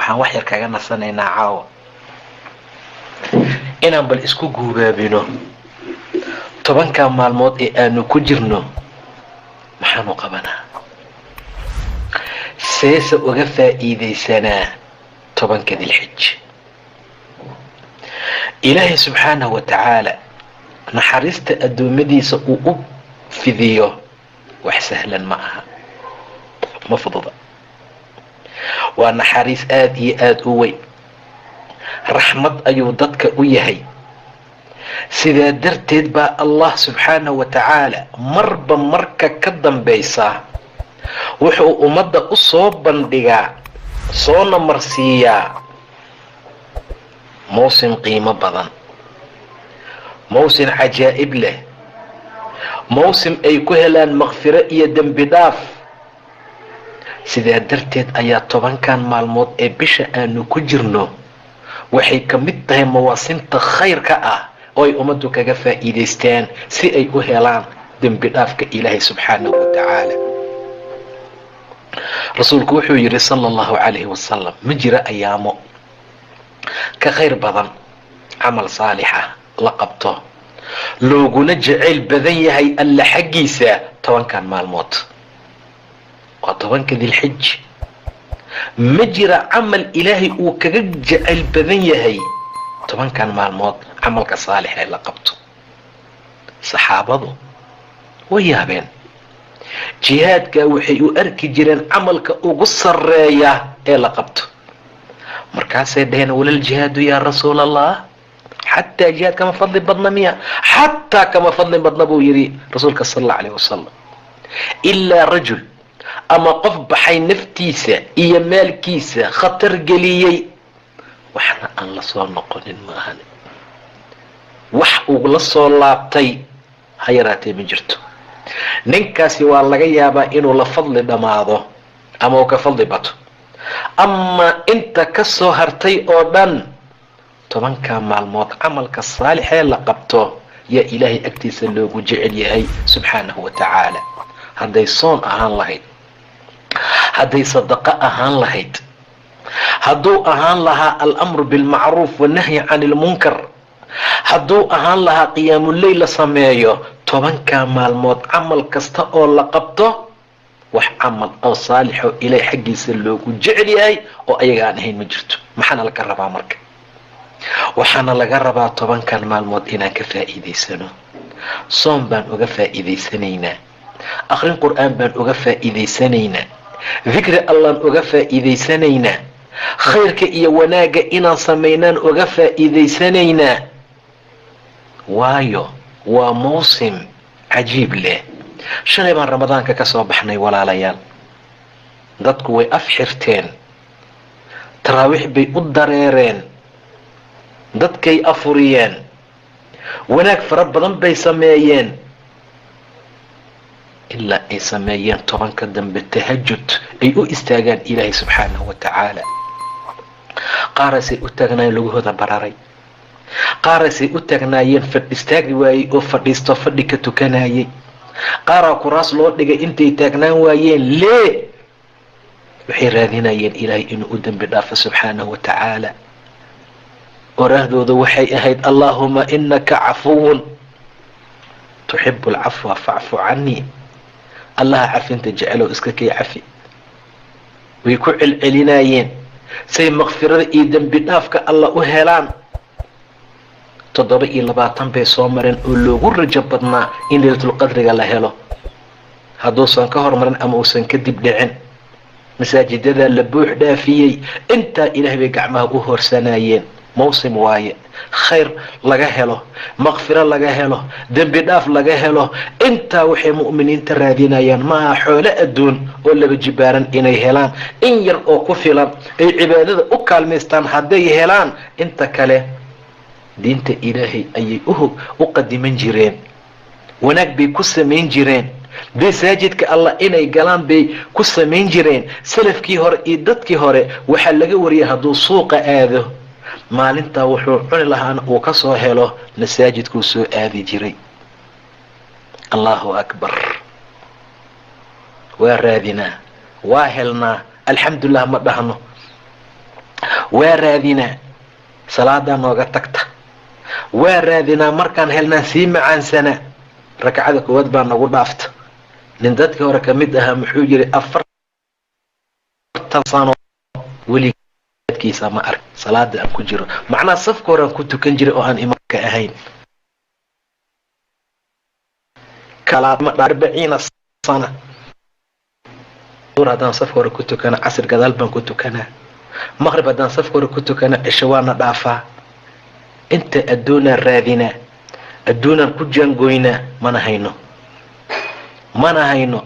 waxaan wax yar kaga nasanaynaa caawa inaan bal isku guubaabino 10 maalmood ee aanu ku jirno maxaanu qabanaa seesa uga faa'iidaysanaa 10 dilxij ilaahay subxaanahu wa tacaala naxariista addoommadiisa uu u fidiyo wax sahlan ma aha ma fududa waa naxariis aad iyo aad u weyn raxmad ayuu dadka u yahay sidaa darteed baa allah subxaanahu wa tacaala marba marka ka dambaysa wuxuu ummadda u soo bandhigaa soona marsiiyaa mawsim qiimo badan mawsim cajaa'ib leh mawsim ay ku helaan makfiro iyo dembi dhaaf sidaa darteed ayaa 10 maalmood ee bisha aanu ku jirno waxay ka mid tahay mawaasimta khayrka ah oo ay ummaddu kaga faa'iidaystaan si ay u helaan dembi dhaafka ilaahay subxaanahu wa tacaala rasuulku wuxuu yidhi sala allahu calayhi wasalam ma jira ayaamo ka khayr badan camal saalixa la qabto looguna jeceyl badan yahay alla xaggiisa 10 maalmood waa 10 dilxij ma jira camal ilaahay uu kaga jeceyl badan yahay 10 maalmood camalka saalixa ee la qabto saxaabadu way yaabeen jihaadka waxay u arki jireen camalka ugu sarreeya ee la qabto markaasay dhaheen walal jihaadu yaa rasuul allah xataa jihaad kama fadli badna miya xataa kama fadli badna buu yidhi rasuulka sal allahu alayh wasalam ilaa rajul ama qof baxay naftiisa iyo maalkiisa khatar geliyey waxna aan la soo noqonin ma ahan wax uu la soo laabtay ha yaraatee ma jirto ninkaasi waa laga yaabaa inuu la fadli dhammaado ama uu ka fadli bato ama inta ka soo hartay oo dhan 10 maalmood camalka saalix ee la qabto yaa ilaahay agtiisa loogu jecel yahay subxaanahu wa tacaala hadday soon ahaan lahayd hadday sadaqo ahaan lahayd hadduu ahaan lahaa alamru bilmacruuf wanahyi can ilmunkar hadduu ahaan lahaa qiyaamuleyl la sameeyo 10 maalmood camal kasta oo la qabto wax camal oo saalixo ilaahay xaggiisa loogu jecel yahay oo ayaga aan ahayn ma jirto maxaana laga rabaa marka waxaana laga rabaa 10 maalmood inaan ka faa'iidaysano soom baan uga faa'iidaysanaynaa akhrin qur'aan baan uga faa'iidaysanaynaa dikri allaan uga faa'iidaysanaynaa khayrka iyo wanaagga inaan samaynaan uga faa'iidaysanaynaa waayo waa mawsim cajiib leh shalay baan ramadaanka ka soo baxnay walaalayaal dadku way afxirteen taraawiix bay u dareereen dadkay afuriyeen wanaag fara badan bay sameeyeen ilaa ay sameeyeen 10 dambe tahajjud ay u istaagaan ilaahay subxaanahu wa tacaala qaarasay u taagnaayeen lagahooda bararay qaarasay u taagnaayeen fadhiistaagi waayey oo fadhiisto fadhi ka tukanayay qaaraa kuraas loo dhigay intay taagnaan waayeen lee waxay raadinayeen ilaahay inuu u dembi dhaafo subxaanahu wa tacaala oraahdooda waxay ahayd allaahuma inaka cafuwun tuxibu alcafwa facfu canii allaha cafinta jecelow iska kay cafi way ku celcelinayeen say makfirada iyo dembi dhaafka alla u helaan 27 bay soo mareen oo loogu rajo badnaa in laylatulqadriga la helo hadduusan ka hormarin ama uusan kadib dhicin masaajidada la buux dhaafiyey intaa ilaahay bay gacmaha u horsanayeen mawsim waaye khayr laga helo makfiro laga helo dembi dhaaf laga helo intaa waxay mu'miniinta raadinayaan maaha xoolo adduun oo laba jibaaran inay helaan in yar oo ku filan ay cibaadada u kaalmaystaan hadday helaan inta kale diinta ilaahay ayay u qadiman jireen wanaag bay ku samayn jireen masaajidka allah inay galaan bay ku samayn jireen salafkii hore iyo dadkii hore waxaa laga wariyay hadduu suuqa aado maalintaa wuxuu cuni lahaana uu ka soo helo masaajidkuu soo aadi jiray allahu akbar waa raadinaa waa helnaa alxamdulilah ma dhahno waa raadinaa salaadaa nooga tagta, waa raadinaa markaan helnaan sii macaansanaa, rakcada koowaad baa nagu dhaafta. nin dadkii hore ka mid ahaa muxuu yiri 40 sano weligiisa ma ark salaada aan ku jiro, macnaa safka hore aan ku tukan jiray oo aan imaamka ahayn. kalaama 40 sano haddaan safka hore ku tukana, casr gadaal baan ku tukanaa, maqrib haddaan safka hore ku tukana, cisho waana dhaafaa. inta adduunaan raadinaa, adduunaan ku jaangoynaa, mana hayno.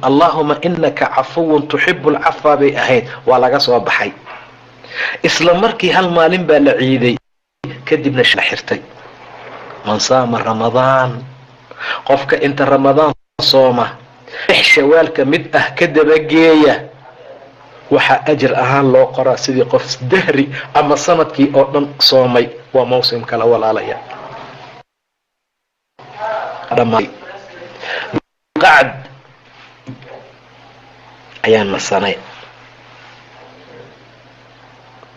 Allaahuma innaka cafuwun tuxibu lcafwa bay ahayd, waa laga soo baxay. isla markii hal maalin baa la ciiday, kadibna xirtay. man saama ramadaan, qofka inta ramadaan sooma 6 shawaal ka mid ah ka dabageeya, waxaa ajir ahaan loo qoraa sidii qof dahri ama sanadkii oo dhan soomay. waa mawsim kala walaalaya. qacd ayaan nasanay,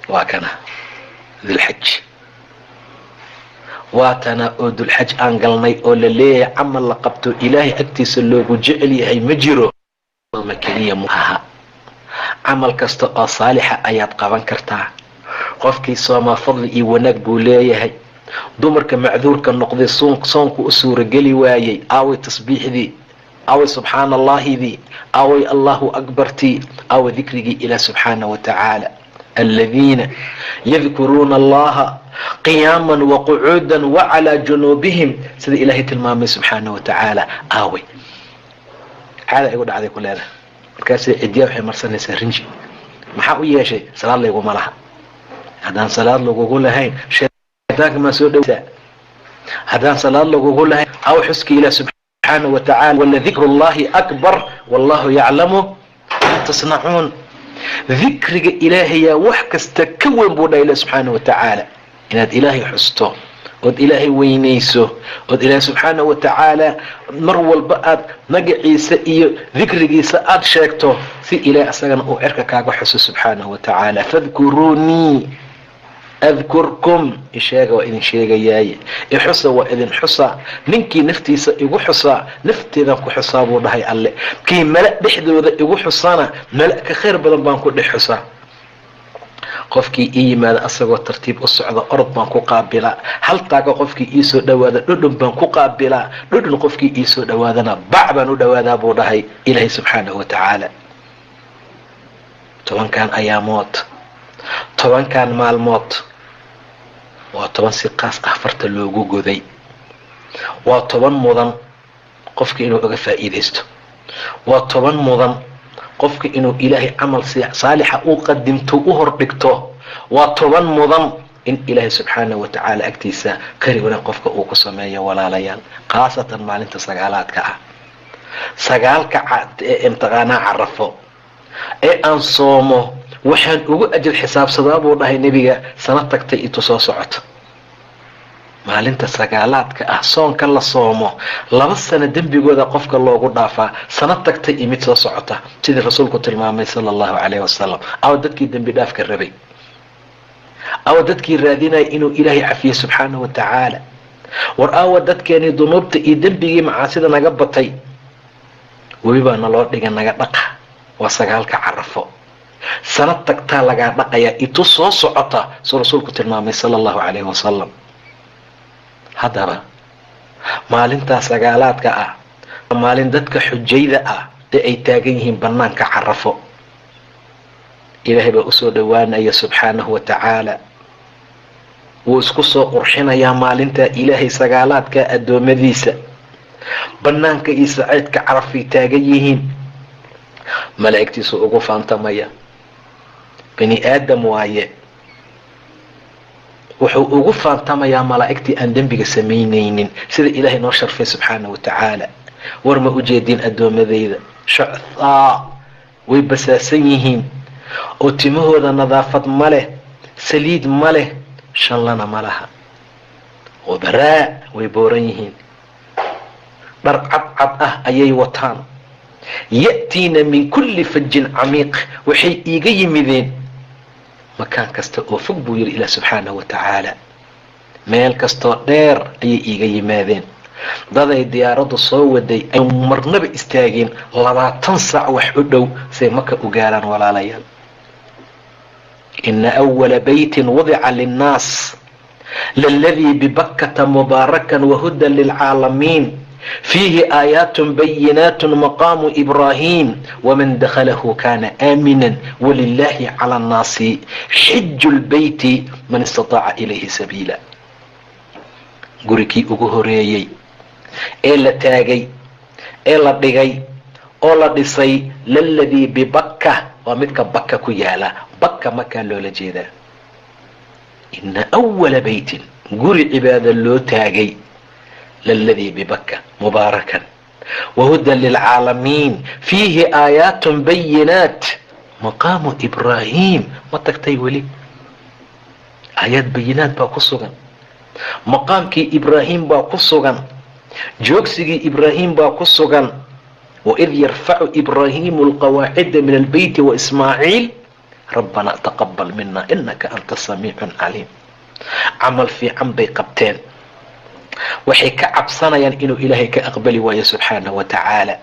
waa kana dulxaj, waatana oo dulxaj aan galnay oo la leeyahay camal la qabto ilaahay agtiisa loogu jecel yahay ma jiro. ma keliya maaha, camal kasta oo saalixa ayaad qaban kartaa. qofkii soomaa fadli iyo wanaag buu leeyahay. dumarka macduurka noqday soonku u suurageli waayey, aaway tasbiixdii, aaway subxaan allaahidii, aaway allahu akbartii, aaway dikrigii ilaah subxaana wa tacaala. aladiina yadkuruuna allaha qiyaaman waqucuudan wacalaa junuubihim, sida ilaahay tilmaamay subxaana wa tacaala. aaway caada igu dhacday ku leedahay, markaasay cidyaa waxay marsanaysaa rinji. maxaa u yeeshay? salaad layguma laha. haddaan salaad lagugu lahayn shaytaanka maa soo dhowsaa. haddaan salaad lagugu lahayn aw xuski ilaah subxaana wa tacaala, wala dikru llahi akbar wallahu yaclamu maa tasnacuun. dikriga ilaahayaa wax kasta ka weyn buu dhaha ilah subxaana wa tacaala. inaad ilaahay xusto, ood ilaahay weynayso, ood ilaahay subxaana wa tacaala mar walba aad magaciisa iyo dikrigiisa aad sheegto, si ilaahay asagana uu cirka kaaga xuso subxaana wa tacaala. fadkuruunii adkurkum, isheega waa idin sheegayaaye, ixusa waa idin xusaa. ninkii naftiisa igu xusaa, nafteedaan ku xusaa buu dhahay alle. kii mala dhexdooda igu xusana, mala ka khayr badan baan ku dhex xusaa. qofkii ii yimaada asagoo tartiib u socda, orod baan ku qaabilaa. hal taaga qofkii ii soo dhawaada, dhudhun baan ku qaabilaa. dhudhun qofkii ii soo dhawaadana, bac baan u dhawaadaa buu dhahay ilaahay subxaanahu wa tacaala. 10 ayaamood, 10 maalmood waa 10 si qaas ah farta loogu goday. waa 10 mudan qofka inuu uga faa'iidaysto. waa 10 mudan qofka inuu ilaahay camal saalixa u qadimto, u hordhigto. waa 10 mudan in ilaahay subxaanahu wa tacaala agtiisa kari wanaag qofka uu ku sameeyo walaalayaal, khaasatan maalinta sagaalaadka ah. 9ka imtixaanaa carafo ee aan soomo, waxaan ugu ajir xisaabsadaa buu dhahay nebiga, sanad tagtay intuu soo socoto. maalinta sagaalaadka ah soonka la soomo, 2 sano dembigooda qofka loogu dhaafaa, sanad tagtay iyo mid soo socota, sidii rasuulku tilmaamay sala allahu calayhi wasalam. aw dadkii dembi dhaafka rabay, aw dadkii raadinaya inuu ilaahay cafiye subxaanahu wa tacaala. war aawa dadkeenii dunuubta iyo dembigii macaasida naga batay, webi baa naloo dhiga naga dhaqa. waa 9ka carafo, sanad tagtaa lagaa dhaqayaa itu soo socota, suu rasuulku tilmaamay sala allahu calayhi wasalam. haddaba maalintaa sagaalaadka ah, maalin dadka xujayda ah ee ay taagan yihiin banaanka carafo, ilaahay baa usoo dhowaanaya subxaanahu wa tacaala. wuu isku soo qurxinayaa maalintaa ilaahay sagaalaadka addoommadiisa. banaanka iyo saciidka carafay taagan yihiin, malaa'igtiisu ugu faantamaya. bani aadam waaye, wuxuu ugu faantamayaa malaa'igtii aan dembiga samaynaynin, sida ilaahay noo sharfay subxaana wa tacaala. war ma ujeedin addoommadayda shuchaa way basaasan yihiin, oo timahooda nadaafad ma leh, saliid ma leh, shanlana ma laha. qubaraa way booran yihiin, dhar cadcad ah ayay wataan. ya'tiina min kulli fajin camiiq, waxay iiga yimideen makaan kasta oo fog buu yidhi ilaah subxaanahu watacaala. meel kastoo dheer ayay iiga yimaadeen. daday diyaaraddu soo waday ay marnaba istaageen 20 saac wax u dhow say maka u gaaraan walaalayaal. ina awala baytin wadica linnaas lalladii bibakkata mubaarakan wahudan lilcaalamiin fiihi aayaatun bayinaatun maqaamu ibraahiim waman dakhalahu kaana aaminan walilaahi cala annaasi xiju lbeyti man istataaca ilayhi sabiila. gurikii ugu horeeyey ee la taagay ee la dhigay oo la dhisay lalladii bibakka waa midka bakka ku yaala. bakka makaa loola jeedaa. ina awala baytin guri cibaada loo taagay lalladii bibakka mubaarakan wahudan lilcaalamiin fiihi aayaatun bayinaat maqaamu ibraahiim. ma tagtay weli? aayaad bayinaad baa ku sugan. maqaamkii ibraahim baa ku sugan. joogsigii ibraahim baa ku sugan. waid yarfacu ibraahimu alqawaacida min albeyti waismaaciil rabbana taqabal mina inaka anta samiicun caliim. camal fiican bay qabteen. waxay ka cabsanayaan inuu ilaahay ka aqbali waayo subxaanahu watacaala.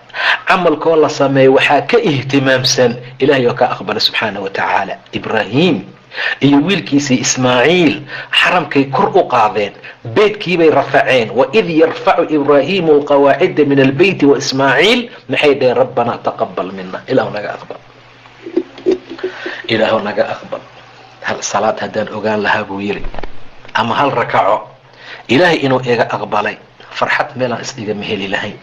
camalkoo la sameeyo waxaa ka ihtimaamsan ilaahay oo ka aqbala subxaanahu watacaala. ibraahim iyo wiilkiisii ismaaciil xaramkay kor u qaadeen. beydkiibay rafaceen. waid yarfacu ibraahimu alqawaacida min albeyti waismaaciil maxay dhaheen rabbana taqabal mina. ilaahu naga aqbal. ilaahu naga aqbal. hal salaad haddaan ogaan lahaa buu yiri ama hal rakaco ilaahay inuu iga aqbalay farxad meelaan isdhigama heli lahayn.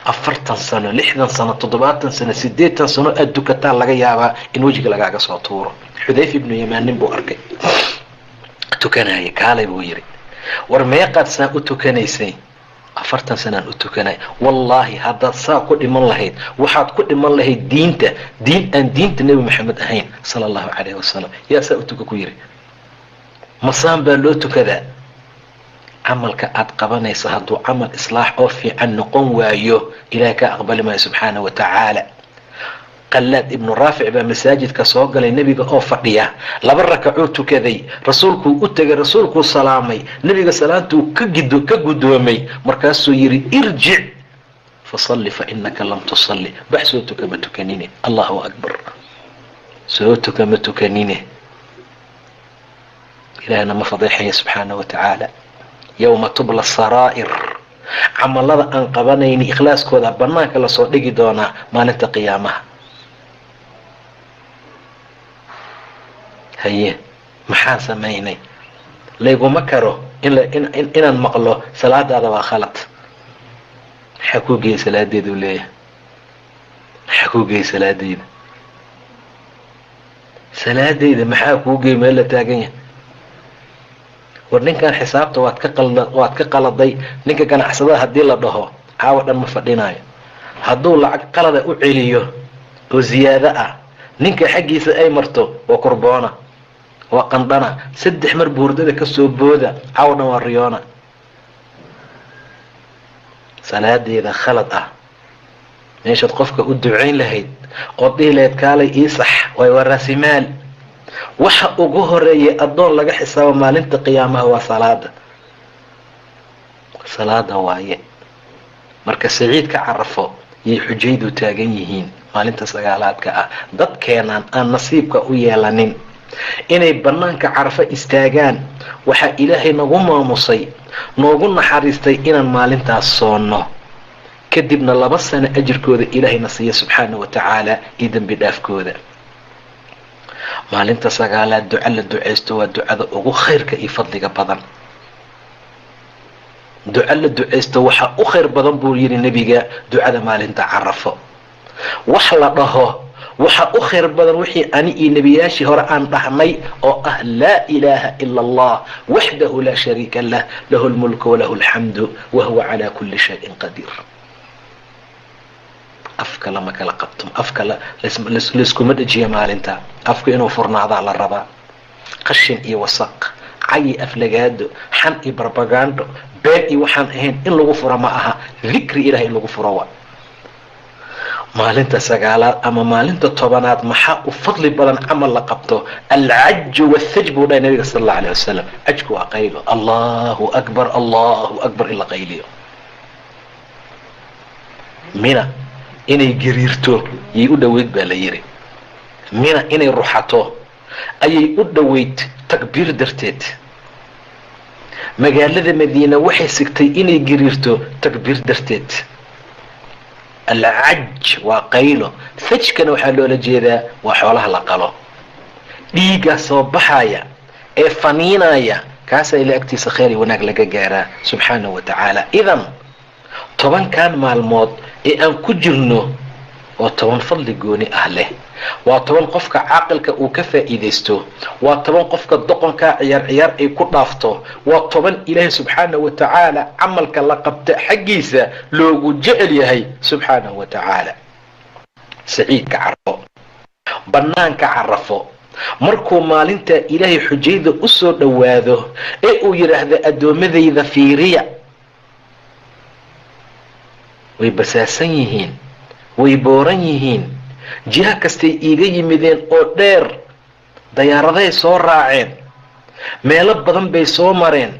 40 sano 60 sano 70 sano 80 sano aad dukataa laga yaabaa in wejiga lagaaga soo tuuro. xudayf ibnu yamaanin buu arkay tukanaya. kaalay buu yiri war meeqaad saa u tukanaysay? 40 sanaan u tukanay. wallaahi haddaad saa ku dhiman lahayd waxaad ku dhiman lahayd diin aan diinta nebi maxamed ahayn sala allahu calayhi wasalam. yaa saa u tuka ku yiri. masaan baa loo tukadaa. camalka aad qabanaysa hadduu camal islaax oo fiican noqon waayo ilaahay ka aqbali maayo subxaanahu watacaala. qallaad ibnu raafic baa masaajidka soo galay nebiga oo fadhiya. 2 rakacuu tukaday. rasuulkuu u tegay. rasuulkuu salaamay. nebiga salaantuu ka gudoomay. markaasuu yidhi irjic fasalli fa inaka lam tusalli. bax soo tuka ma tukanine. allahu akbar. soo tuka ma tukanine. ilaahna ma fadeexaya subxaanahu watacaala. yowma tubla saraa'ir. camalada aan qabanayni ikhlaaskooda banaanka lasoo dhigi doonaa maalinta qiyaamaha. haye maxaan samaynay? layguma karo inaan maqlo salaadaada waa khalad. maxaa kuu geeyay salaadeeda u leeyahay? maxaa kuu geeyay salaadeyda? salaadeyda maxaa kuu geeyay meel la taagan yahay? war ninkan xisaabta waad ka qaladay. ninka ganacsadaha haddii la dhaho caawa dhan ma fadhinaayo. hadduu lacag qalada u celiyo oo ziyaado ah ninka xaggiisa ay marto waa kurboona waa qandhana. 3 mar buurdada ka soo booda caawa dhan waa riyoona. salaadeeda khalad ah. meeshaad qofka u ducayn lahayd oo dhihi lahayd kaalay ii sax way waa raasimaal. waxa ugu horeeyay adoon laga xisaabo maalinta qiyaamaha waa salaada waaye. marka saciidka carafo yay xujaydu taagan yihiin maalinta 9aadka ah. dadkeenaan aan nasiibka u yeelanin inay banaanka carafo istaagaan waxaa ilaahay nagu maamusay noogu naxariistay inaan maalintaas soonno. kadibna 2 sano ajirkooda ilaahayna siiya subxaanahu watacaala iyo dembi dhaafkooda. maalinta 9aad duca la ducaysto waa ducada ugu khayrka iyo fadliga badan. duca la ducaysto waxaa u khayr badan buu yidhi nebiga ducada maalinta carafo. wax la dhaho waxaa u khayr badan wixii ani iyo nebiyaashii hore aan dhahnay oo ah laa ilaaha ila allah waxdahu laa shariika lah lahu lmulku walahu alxamdu wahuwa calaa kulli shayin qadiir. afka lama kala qabto. afka layskuma dhajiya maalinta. afka inuu furnaadaa la rabaa. qashin iyo wasaq, cayi aflagaado, xan iyo barbagaando, been iyo waxaan ahayn in lagu furo ma aha. dikri ilahay in lagu furo waa maalinta sagaalaad ama maalinta tobanaad maxaa u fadli badan camal la qabto? alcaju wathaj buu dhahay nabiga sal allau alayh wasalam. cajku waa qaylo, allahu akbar allahu akbar in la qayliyo. mina inay gariirto yay u dhoweyd baa la yidhi. mina inay ruxato ayay u dhoweyd takbiir darteed. magaalada madiina waxay sigtay inay gariirto takbiir darteed. alcaj waa qaylo. thajkana waxaa loola jeedaa waa xoolaha la qalo, dhiigaa soo baxaya ee faniinaya, kaasaa ila agtiisa khayr iyo wanaag laga gaaraa subxaanahu wa tacaala. idan 10kan maalmood ee aan ku jirno waa 10 fadli gooni ah leh. waa 10 qofka caaqilka uu ka faa'iidaysto. waa 10 qofka doqonkaa ciyaar ay ku dhaafto. waa 10 ilaahay subxaanahu wa tacaala camalka la qabta xaggiisa loogu jecel yahay subxaanahu wa tacaala. saciidka carafo, bannaanka carafo, markuu maalinta ilaahay xujayda u soo dhowaado ee uu yidhaahdo addoommadayda fiiriya, way basaasan yihiin, way booran yihiin, jiha kastay iiga yimideen oo dheer, dayaaraday soo raaceen, meelo badan bay soo mareen,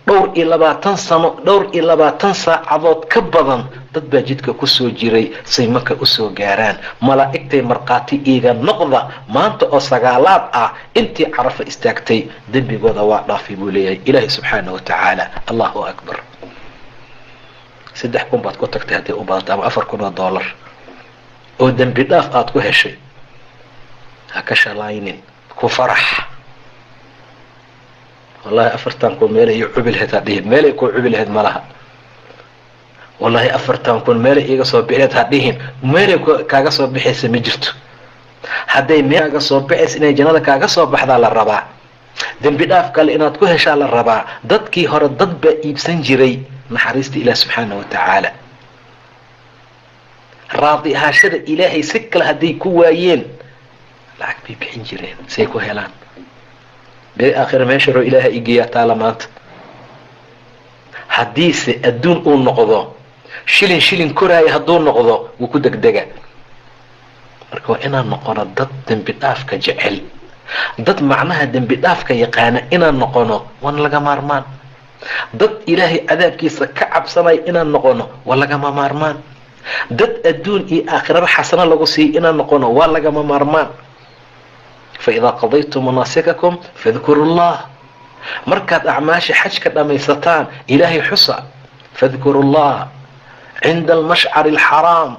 20 sano 20 saacadood ka badan dad baa jidka ku soo jiray say marka u soo gaaraan. malaa'igtay markhaati iiga noqda maanta oo sagaalaad ah intii carafa istaagtay dembigooda waa dhaafay buu leeyahay ilaahay subxaanahu wa tacaala. allahu akbar. 3,000 baad ku tagtay hadday u badato ama $4,000 oo dembi dhaaf aad ku heshay. ha ka shalaynin, ku farax. wallahi 4,000 meelay ii cubi lahayd hadhihin, meelay ku cubi lahayd malaha. wallahi 4,000 meelay iiga soo bixi lahayd hadhihin, meelay kaaga soo bixaysa ma jirto. hadday meel kaaga soo bixaysa inay jannada kaaga soo baxdaa la rabaa, dembi dhaaf kale inaad ku heshaa la rabaa. dadkii hore dad baa iibsan jiray naxariista ilaah subxaanahu wa tacaala. raadi ahaashada ilaahay si kale hadday ku waayeen lacag bay bixin jireen say ku helaan. beri aakhira meesharoo ilaaha igeeyaa taala maanta. haddiise adduun uu noqdo shilin koraaya hadduu noqdo wuu ku degdega. marka waa inaan noqono dad dembi dhaafka jecel, dad macnaha dembi dhaafka yaqaana inaan noqono waan laga maarmaan. dad ilaahay cadaabkiisa ka cabsanaya inaan noqono waa lagama maarmaan. dad adduun iyo aakhiraba xasano lagu siiyo inaan noqono waa lagama maarmaan. faidaa qadaytum manaasikakum fadkuru llah, markaad acmaasha xajka dhammaysataan ilaahay xusa. fadkuru llah cinda almashcari alxaraam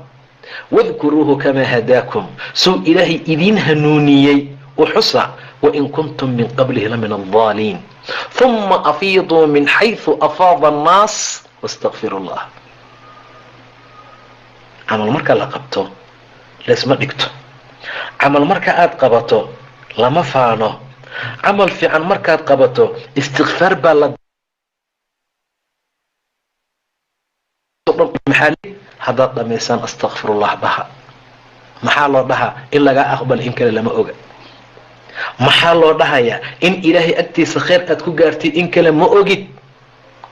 wadkuruuhu kamaa hadaakum, suu ilaahay idiin hanuuniyey u xusa. wain kuntum min qablihi la min aldaaliin uma afiiduu min xayثu afaada annaas wastakfiru llah. camal marka la qabto laysma dhigto. camal marka aad qabato lama faano. camal fiican markaad qabato istikfaar baa la haddaad dhamaysaan astakfirullah dhaha. maxaa loo dhahaa? in lagaa aqbala in kale lama oga. maxaa loo dhahayaa? in ilaahay agtiisa khayr aad ku gaartay in kale ma ogid.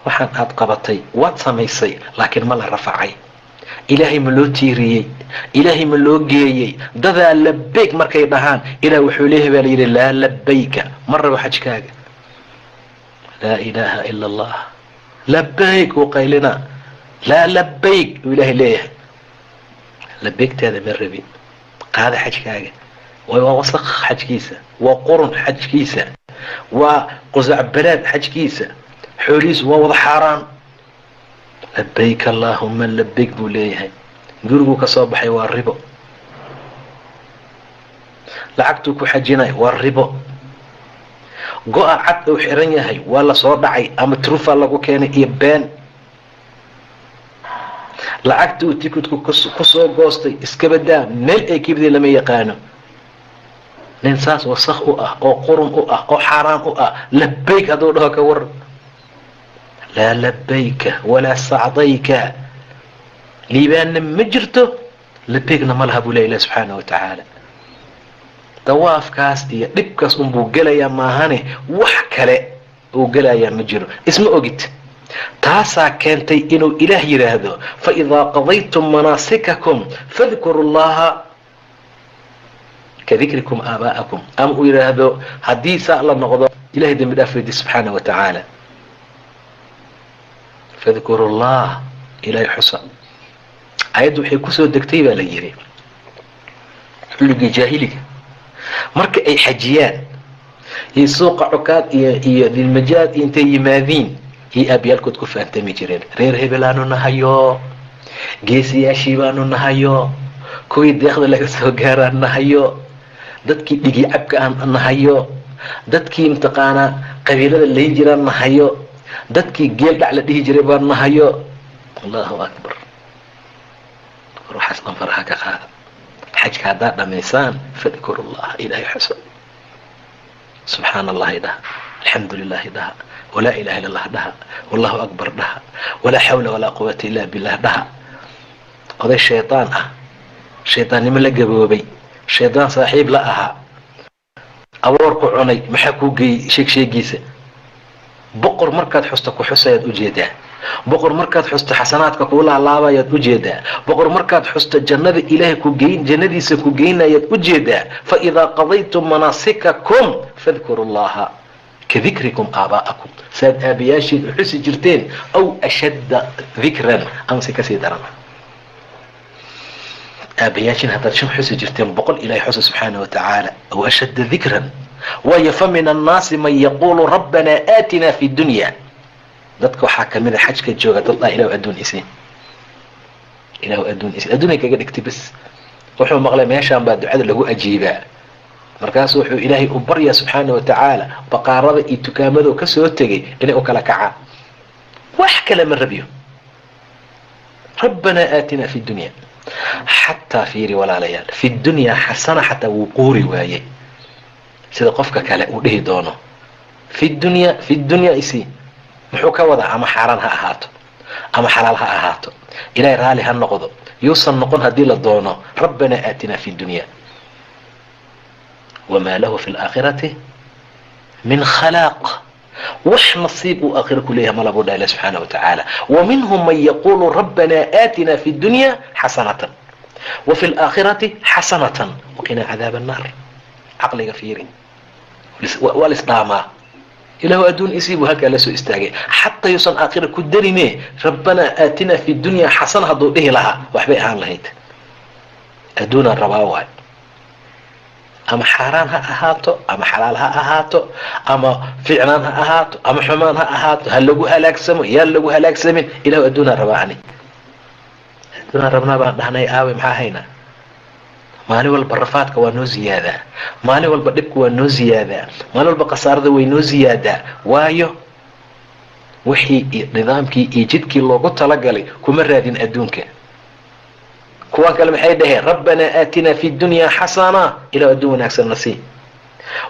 waxaan aad qabatay waad samaysay laakiin ma la rafacay. ilaahay ma loo tiiriyey? ilaahay ma loo geeyey? dadaa labayg markay dhahaan ilaah wuxuu leeyahay baa layidhi laa labayka, ma rabo xajkaaga. laa ilaaha ila allah, labayg uu qaylina. laa labayg uu ilaahay leeyahay. labaygtaada ma rabin, qaada xajkaaga. waa wasaq xajkiisa, waa qurun xajkiisa, waa qusacbalaad xajkiisa, xoolihiisu waa wada xaaraan. labayk allaahuma labayk buu leeyahay. guriguu ka soo baxay waa ribo. lacagtuu ku xajinay waa ribo. go-a cad uu xiran yahay waa la soo dhacay ama trufa lagu keenay iyo been. lacagta uu tikidku ku soo goostay iskabadaa meel ay kibdii lama yaqaano. nin saas wasakh u ah oo qurun u ah oo xaaraan u ah labayk hadduu dhaho ka waran. laa labayka walaa sacdayka, liibaanna ma jirto, labaygna ma laha buu leeya ilah subxaana wa tacaala. dawaafkaas iyo dhibkaas unbuu gelayaa maahane wax kale uu gelayaa ma jiro. isma ogid تاسا كانتي إنو إله يراهدو فإذا قضيتم مناسككم فاذكروا الله كذكركم آباءكم أم يراهدو حديثا الله نقضو إله دم الأفرد سبحانه وتعالى فاذكروا الله إلهي حسن آيات وحي كسو دكتيبا ليري حلقي جاهلي مرك أي حجيان يسوق عكاد ذي المجاد انتي يماذين هي أبيالكو تكفى أنت مجرين رير هبلانو نهايو جيسي ياشيبانو نهايو كوي داخل لك سوغارا نهايو دادكي ديجي عبكا نهايو دادكي امتقانا قبيلة اللي يجران نهايو دادكي جيل على ديه جريبان نهايو الله أكبر روح أسلم فرحك هذا حج هذا ميسان فاذكر الله إلهي حسن سبحان الله ده الحمد لله ده ولا إله إلا الله ده والله أكبر ده ولا حول ولا قوة إلا بالله ده هذا الشيطان الشيطان من لقبوبي الشيطان صاحب لأها أورق عني محكوكي شيكيسة بقر مركز حستك وحسيد أجيده بقر مركز حست حسناتك كلها الله يد أجيده بقر مركز حست جنة إله كوجين جنة سكوجين يد أجيده فإذا قضيتم مناسككم فاذكروا الله كذكركم آباءكم ساد أبياشي حس جرتين أو أشد ذكرا أمسك سيدرا أبياشي هذا شو حس جرتين بقول إلهي حس سبحانه وتعالى أو أشد ذكرا ويفمن الناس من يقول ربنا آتنا في الدنيا dadka waxaa kamid a xajka jooga dad ilaahu adduun isiin adduun ay kaga dhigtay bas wuxuu maqlay meeshaan baa ducada lagu ajiibaa markaas wuxuu ilaahay u baryaa subxaana wa tacaala baqaarada iyo tukaamada ka soo tegay inay u kala kacaan wax kale ma rabiyo rabbana aatina fi dunya xataa fiiri walaalayaal fi dunya xasana xataa wuu quuri waayey sida qofka kale uu dhihi doono fi dunya isiin muxuu ka wadaa ama xaaraan ha ahaato ama xalaal ha ahaato ilaahay raali ha noqdo yuusan noqon haddii la doono rabbana aatina fi dunya wamaa lahu fi laakhirati min khalaaq wax nasiib uu aakhira ku leeyahay malabuu dha ilah subxaana wa tacaala waminhum man yaqulu rabbana aatina fi dunya xasanatan wafi laakhirati xasanatan waqina cadaab annaar caqliga fiiri waa lisdhaamaa إله أدون إسيب وهكذا لسو استاجي حتى يوصل آخر كدريني ربنا آتنا في الدنيا حسنة هضوئه لها وحبئها عن لهيت أدون الرباوة أما حارانها أهاتو أما حلالها أهاتو أما فعلانها أهاتو أما حمانها أهاتو هل لقوها لاك سمو يا لقوها لاك سمين إله أدون الرباعني أدون الربنا بأنها يآوي محاهينا maalin walba rafaadka waa noo ziyaadaa maalin walba dhibka waa noo ziyaadaa maalin walba khasaarada way noo ziyaadaa waayo wixii nidaamkii iyo jidkii loogu talagalay kuma raadin adduunka kuwan kale maxay dhaheen rabbanaa aatina fi dunya xasana ilaa adduun wanaagsan na sii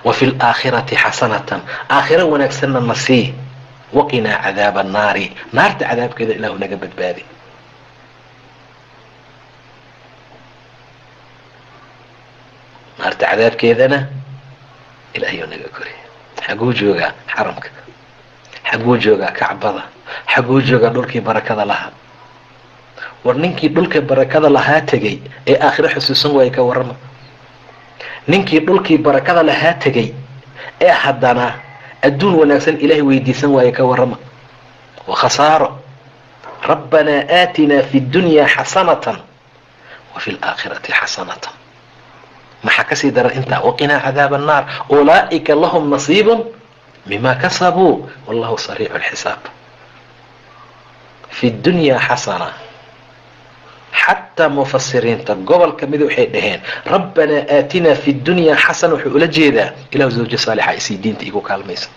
wa fi laakhirati xasanatan aakhira wanaagsanna na sii waqinaa cadaaba annaari naarta cadaabkeeda ilaahu naga badbaadi naarta cadaabkeedana ilaahay naga kori xaguu joogaa xaramka xaguu joogaa kacbada xaguu joogaa dhulkii barakada lahaa war ninkii dhulka barakada lahaa tegay ee aakhiro xusuusan waayey ka warrama ninkii dhulkii barakada lahaa tegay ee haddana adduun wanaagsan ilaahay weydiisan waayey ka warrama wa khasaaro rabbanaa aatinaa fi dunya xasanatan wa fi laakhirati xasanatan maxaa kasii daran intaa waqinaa cadaab annaar ulaa'ika lahum nasiibun mima kasabuu wallahu sariicu lxisaab fi dunya xasana xataa mufasiriinta gobol kamida waxay dhaheen rabbanaa aatinaa fi dunya xasana wuxuu ula jeedaa ilahu zawjo saalixa isii diinta igu kaalmaysa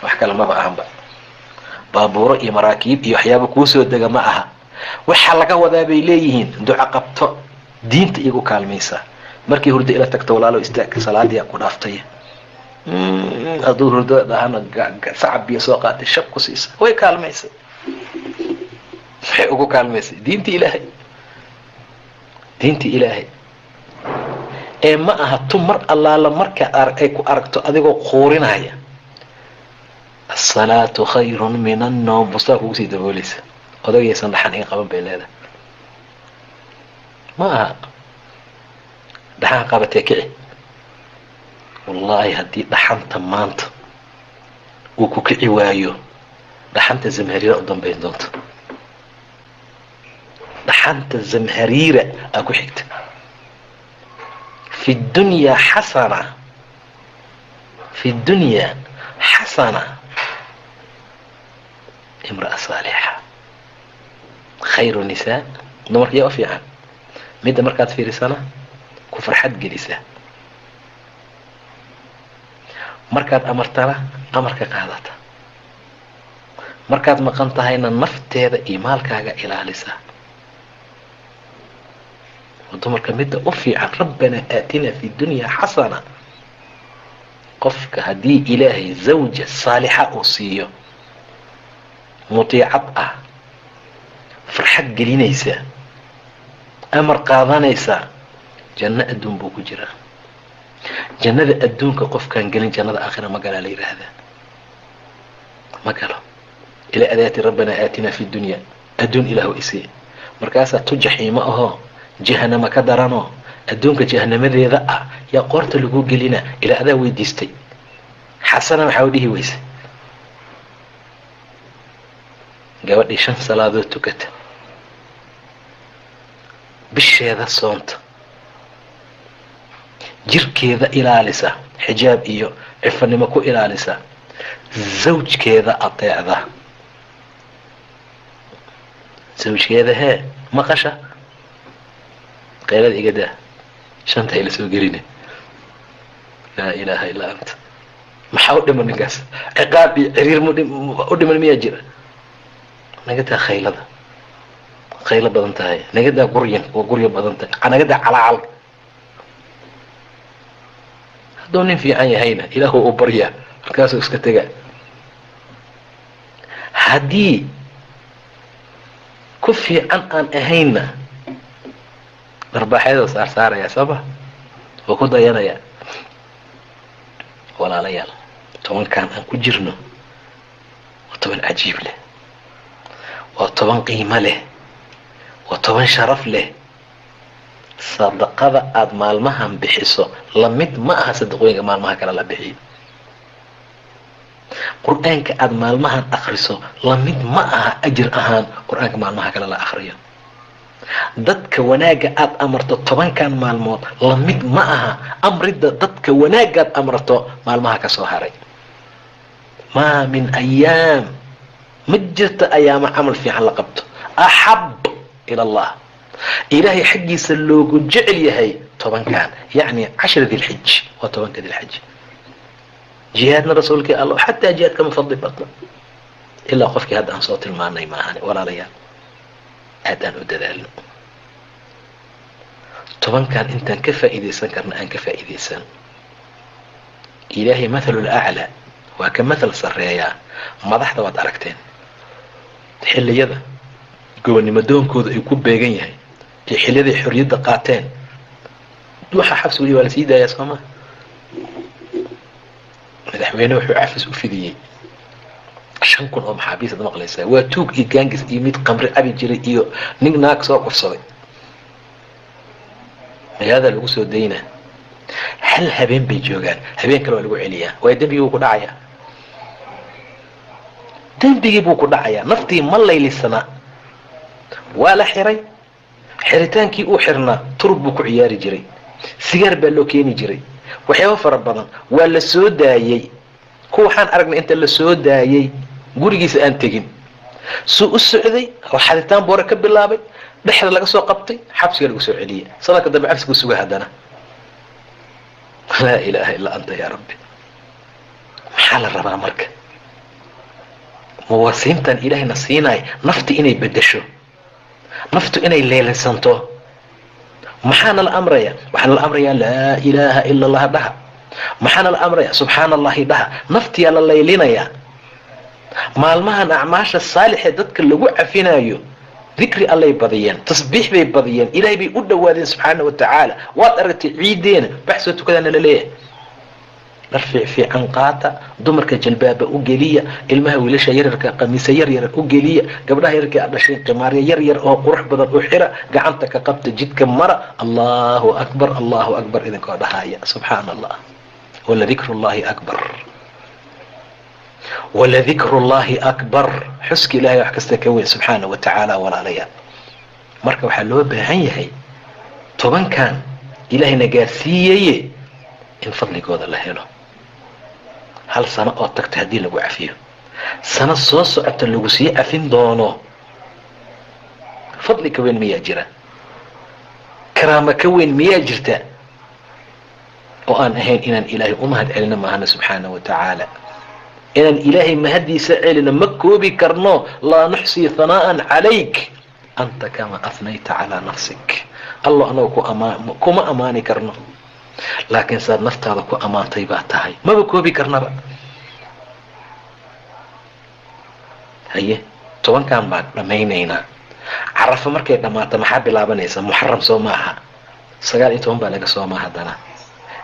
wax kale maba ahanba baabuuro iyo maraakiib iyo waxyaaba kuu soo dega ma aha waxaa laga wadaa bay leeyihiin duco qabto diinta igu kaalmaysa markii hurdo ila tagto walaalo istaagka salaadii ku dhaaftay hadduu hurdo dhahana sacab biyo soo qaatay shab ku siisa way kaalmaysay waxay ugu kaalmaysay diinta ilaahay ee ma aha tu mar allaala marka ay ku aragto adigoo quurinaya الصلاة خير من النوم بصاك وسيد بوليس odagay san dhaxan in qaban bay leedahay ma aha dhaxan qabatay kici wallahi haddii dhaxanta maanta uu ku kici waayo dhaxanta zamhariira u dambayn doonta dhaxanta zamhariira aa ku xigta fi dunya xasana fi dunya xasana imra'a saalixa khayru nisaa dumarka yaa u fiican midda markaad fiirisana ku farxad gelisa markaad amartana amarka qaadata markaad maqan tahayna nafteeda iyo maalkaaga ilaalisa dumarka midda u fiican rabbana aatina fi dunya xasana qofka haddii ilaahay zawja saalixa uu siiyo mutiicad ah farxad gelinaysa amar qaadanaysa janno adduun buu ku jiraa jannada adduunka qofkaan gelin jannada aakhira ma galaa la yidhaahdaa ma galo ilaa adaati rabbana aatina fi dunya adduun ilaahu isii markaasaa tu jaxiimo ahoo jahanama ka daranoo adduunka jahanamadeeda ah yaa qoorta lagu gelina ilaa adaa weydiistay xasana maxaa u dhihi weysa gabadhii 5 salaadood tukata bisheeda soonta jirkeeda ilaalisa xijaab iyo cifanimo ku ilaalisa zawjkeeda ateecda zawjkeeda hee maqasha qaylada igadaa shanta ila soo gelina laa ilaaha illaa anta maxaa u dhiman ninkaas ciqaab iyo ciriir u dhiman miyaa jira nagadaa khaylada khaylo badan tahay nagadaa guryan waa guryo badan tahay nagadaa calaacal hadduu nin fiican yahayna ilaahu u baryaa markaasuu iska tegaa haddii ku fiican aan ahayna darbaaxyada saarsaaraya sooma waa ku dayanaya walaalayaal 10kan aan ku jirno waa 10 cajiib leh waa 10 qiimo leh waa 10 sharaf leh sadaqada aad maalmahan bixiso la mid ma aha sadaqooyinka maalmaha kale la bixiyo qur'aanka aad maalmahan akhriso la mid ma aha ajir ahaan qur'aanka maalmaha kale la akhriyo dadka wanaaga aad amarto 10kan maalmood la mid ma aha amrida dadka wanaaga aad amarto maalmaha ka soo haray ma min ayaam majirta ayaama amal fiican la qabto ahab ila allah ilaahay xaqiisa loogu jecel yahay 10kan yani 10 ذي الحج و 10 ذي الحج جهادنا رسولك الله حتى جهاد كما فضل بطل إلا قفك هذا عن صوت المعنى معاني ولا ريال أدان ودلال 10 كان انت كفى إذيسان كرنا أن كفى إذيسان إلهي مثل الأعلى وكمثل سرية مضحت واد أركتين حل يدا قواني مدون كود يكون بيغن في حل يدا حرية قاتين دوحة حفظ ولي ولا سيدة يا سوما madaxweyne wuxuu cafis u fidiyey 5 kun oo maxaabiis ad maqlaysaa waa tuug iyo gaangis iyo mid qamri cabi jiray iyo nin naag soo qufsaday magaalada lagu soo daynaa hal habeen bay joogaan habeen kale waa lagu celiyaa waa dambigii ku dhacaya dambigii buu ku dhacaya naftii ma laylisana waa la xiray xiritaankii uu xirnaa turub buu ku ciyaari jiray sigaar baa loo keeni jiray waxyaabo fara badan waa la soo daayay ku waxaan aragnay inta la soo daayay gurigiisa aan tegin soo u socday xaritaan boora ka bilaabay dhexda laga soo qabtay xabsiga lagu soo celiyay sanadka dambe xabsiga suga hadana la ilaaha illa anta ya rabbi maxaa la rabaa marka muwasiintan ilaahayna siinay nafti inay bedesho naftu inay leelansanto maxaana la amraya waxaana la amraya laa ilaaha illa allah dhaha maxaana la amraya subxaana allahi dhaha naftiyaa la laylinaya maalmahan acmaasha saalixee dadka lagu cafinayo dikri allay badiyeen tasbiix bay badiyeen ilaahay bay u dhawaadeen subxaana wa tacaala waad aragtay ciideena bax soo tukadaana la leeyahay dhar fiican qaata, dumarka jalbaaba u geliya, ilmaha wiilasha yaryarka qamiisyo yaryar u geliya, gabdhaha yararka dhashay qimaaryo yaryar oo qurux badan u xira, gacanta ka qabta, jidka mara, allahu akbar idinkoo dhahaya. subxaana allah. waladikrullahi akbar, waladikrullahi akbar. xuska ilahay wax kasta ka weyn subxaana wa tacaala. walaalayaal, marka waxaa loo baahan yahay tobankan ilaahayna gaarsiiyeye in fadligooda la helo. hal sano oo tagta haddii lagu cafiyo, sano soo socota lagu sii cafin doono, fadli ka weyn miyaa jira? karaamo ka weyn miyaa jirta oo aan ahayn inaan ilaahay u mahad celino maahana subxaana wa tacaala? inaan ilaahay mahadiisa celino ma koobi karno. laa nuxsii hanaa'an calayk anta kama afnayta calaa nafsik. allah anagu kuma ammaani karno, laakiin saad naftaada ku ammaantay baa tahay, maba koobi karnaba. haye, tobankan baan dhammaynaynaa. carafo markay dhammaato maxaa bilaabanaysa? muxaram soo maaha, 19 baa laga soomaa. haddana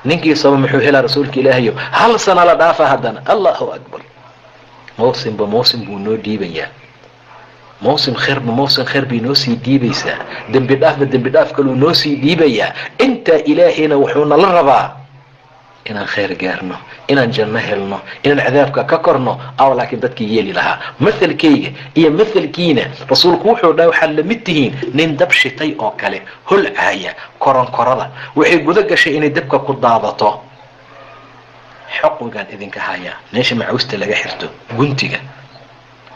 ninkii sooma muxuu helaa? rasuulka ilaahayo hal sana la dhaafa. haddana allahu akbar. mawsimba mawsim buu noo dhiibayaa. mawsim khayr bay noo sii dhiibaysaa. dembi dhaaf kaluu noo sii dhiibayaa. intaa ilaahayna wuxuu nala rabaa inaan khayr gaarno, inaan janno helno, inaan cadaabka ka korno. laakiin dadkii yeeli lahaa mathalkayga iyo mathalkiina rasuulku wuxuu dhahay waxaad la mid tihiin nin dab shitay oo kale, holcaaya, koronkorada waxay guda gashay inay dabka ku daadato. xoqwigaan idinka hayaa, meesha macuusta laga xirto, guntiga.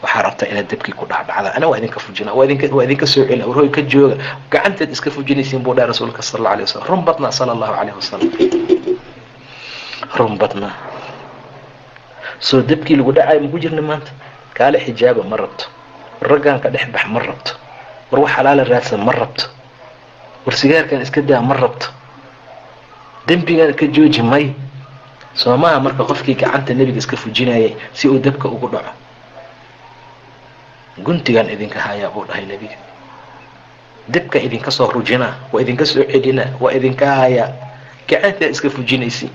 waxaa rabtaa inaad dabkii ku dhacdhacda. ana waa idinka fujina, waa idinka soo celina, warhooy ka jooga, gacanteed iska fujinaysiin buu dhahay rasuulka sal allahu alayh wasalam. run badnaa sala allahu calayhi wasalam, run badnaa. soo dabkii lagu dhacayo maku jirna maanta? kaale xijaaba ma rabto, raggaan ka dhex bax ma rabto, war wax xalaala raadsan ma rabto, war sigaarkan iska daa ma rabto, dembigaan ka jooji may. soo maaha marka qofkii gacanta nebiga iska fujinayay si uu dabka ugu dhaco? guntigaan idinka hayaa buu dhahay nebiga, dabka idinka soo rujinaa, waa idinka soo celinaa, waa idinka hayaa, gacantaa iska fujinaysi.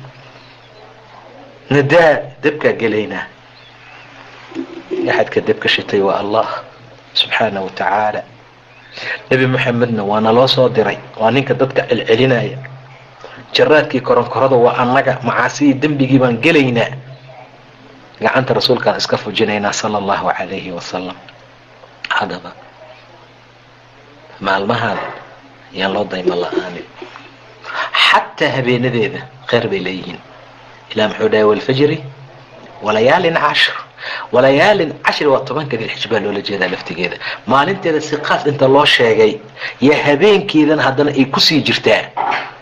nadaa, dabkaa gelaynaa. axadka dabka shitay waa allah subxaana wa tacaala. nebi moxamedna waa naloo soo diray, waa ninka dadka celcelinaya. jaraadkii koronkorada waa annaga, macaasidii dembigii baan gelaynaa. gacanta rasuulkaan iska fujinaynaa sala allahu calayhi wasalam. haddaba maalmahaada yaan loo dayma la-aanin. xataa habeenadeeda khayr bay leeyihiin. ilah muxuu dhahay walfajri walayaalin cashr. walayaalin cashri waa 10 dilxij baa loola jeedaa laftigeeda. maalinteeda si qaas inta loo sheegay, iyo habeenkeedana haddana ay kusii jirtaa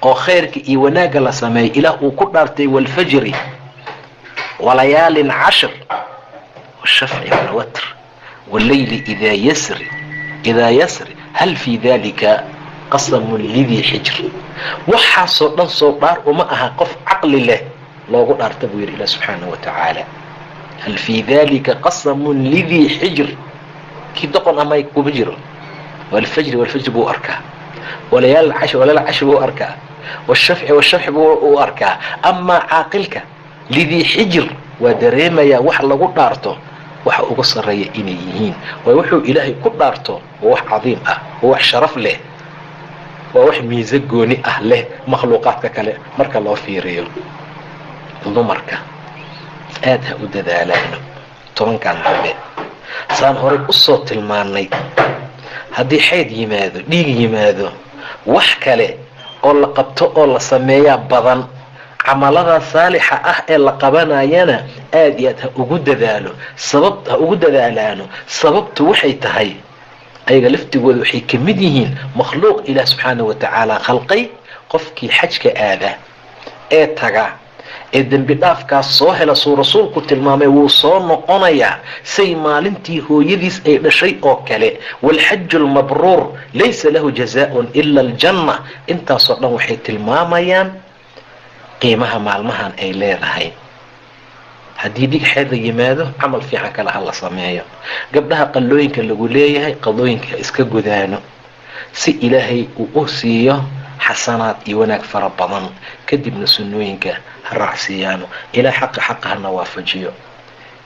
oo khayrka iyo wanaagga la sameeyay. ilaah uu ku dhaartay walfajri walayaalin cashr washafci walwatr والليل إذا يسر هل في ذلك قسم لذي حجر. waxaasoo dhan soo dhaar uma aha qof caqli leh loogu dhaarta buu yidhi ilah subxaana wa tacaala. hal fii dalika qasamun lidii xijr. kii doqon amay kuma jiro. walfajri buu arkaa, walayaal cashr buu arkaa, washafci buu arkaa. amaa caaqilka lidii xijr waa dareemayaa wax lagu dhaarto waxa uga sarreeya inay yihiin. waa wuxuu ilaahay ku dhaarto waa wax cadiim ah, waa wax sharaf leh, waa wax miise gooni ah leh makhluuqaadka kale marka loo fiiriyo. dumarka aad ha u dadaalaano tobankan dambe. saan horay usoo tilmaanay, haddii xayd yimaado, dhiig yimaado, wax kale oo la qabto oo la sameeyaa badan. camalada saalixa ah ee la qabanayana aad iyo aad ha ugu dadaalaano. sababtu waxay tahay ayaga laftigooda waxay ka mid yihiin makhluuq ilaah subxaana wa tacaala khalqay. qofkii xajka aada ee taga ee dembi dhaafkaas soo hela, suu rasuulku tilmaamay, wuu soo noqonayaa say maalintii hooyadiis ay dhashay oo kale. waalxaju lmabruur laysa lahu jazaaun ila aljanna. intaasoo dhan waxay tilmaamayaan qiimaha maalmahan ay leedahay. haddii dhig xeeda yimaado, camal fiican kale ha la sameeyo. gabdhaha qallooyinka lagu leeyahay qadooyinka ha iska gudaano si ilaahay uu u siiyo xasanaad iyo wanaag fara badan, kadibna sunnooyinka ha raacsiiyaano. ilaa xaqa hana waafajiyo,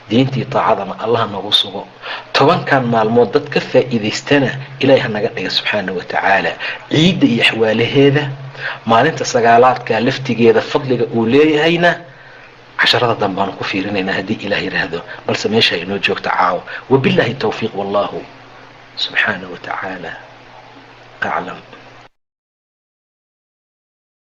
diintii taacadana allah nagu sugo. 10kan maalmood dad ka faa'iidaystana ilaahay ha naga dhiga subxaanahu watacaala. ciidda iyo axwaalaheeda, maalinta sagaalaadka laftigeeda fadliga uu leeyahayna casharada dambaanu ku fiirinaynaa haddii ilaah yidhaahdo, balse meesha inoo joogta caawo. wabilaahi tawfiiq, wallahu subxaanahu watacaala aclam.